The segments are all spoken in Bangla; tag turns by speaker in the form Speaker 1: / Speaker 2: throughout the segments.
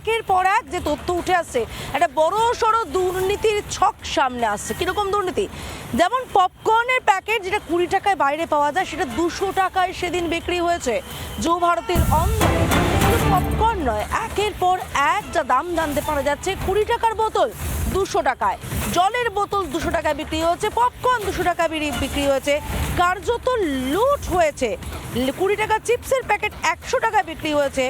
Speaker 1: একের পর এক যে তথ্য উঠে আসছে, একটা বড় সড়ো দুর্নীতির ছক সামনে আসছে। কিরকম দুর্নীতি? যেমন পপকর্নের প্যাকেট যেটা 20 টাকায় বাইরে পাওয়া যায়, সেটা 200 টাকায় সেদিন বিক্রি হয়েছে যুব ভারতীর অন্দরে। পপকর্ন নয়, একের পর এক যা দাম জানতে পারা যাচ্ছে। 20 টাকার বোতল 200 টাকায়, জলের বোতল 200 টাকায় বিক্রি হয়েছে, পপকর্ন 200 টাকায় বিক্রি হয়েছে। কার্যত লুট হয়েছে। 20 টাকা চিপসের প্যাকেট 100 টাকায় বিক্রি হয়েছে।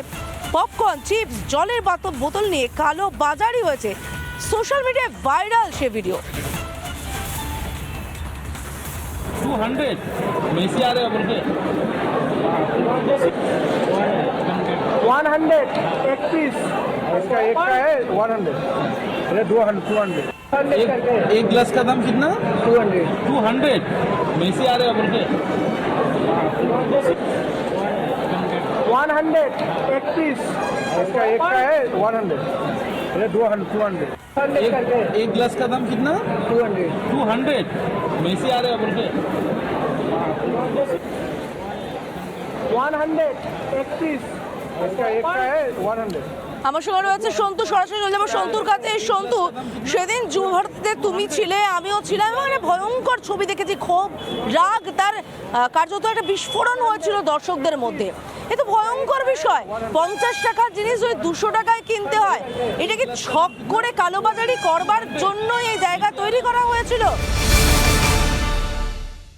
Speaker 1: পপকর্ন, চিপস, জলের বোতল নিয়ে কালো বাজারি হয়েছে। সোশ্যাল মিডিয়ায় ভাইরাল সে ভিডিও।
Speaker 2: 200 मेसी आ रहे हैं बोल के
Speaker 3: 100 एक पीस इसका एक का है 100 ये 200
Speaker 2: एक गिलास का दाम कितना
Speaker 3: 200
Speaker 2: मेसी आ रहे हैं बोल के
Speaker 3: 100 एक पीस इसका एक का है 100 ये 200
Speaker 2: एक गिलास का दाम कितना 200 मेसी आ रहे हैं बोल के
Speaker 3: 100 एक पीस इसका एक का है 100
Speaker 1: আমার সঙ্গে রয়েছে সন্তু, সরাসরি চলে যাবো সন্তুর কাছে। সন্তু, সেদিন যুব ভারতীতে তুমি ছিলে, আমিও ছিলাম, এবং একটা ভয়ঙ্কর ছবি দেখেছি। ক্ষোভ, রাগ, তার কার্যত একটা বিস্ফোরণ হয়েছিল দর্শকদের মধ্যে। এ তো ভয়ঙ্কর বিষয়। 50 টাকার জিনিস ওই 200 টাকায় কিনতে হয়। এটা কি ছক করে কালোবাজারি করবার জন্য এই জায়গা তৈরি করা হয়েছিল?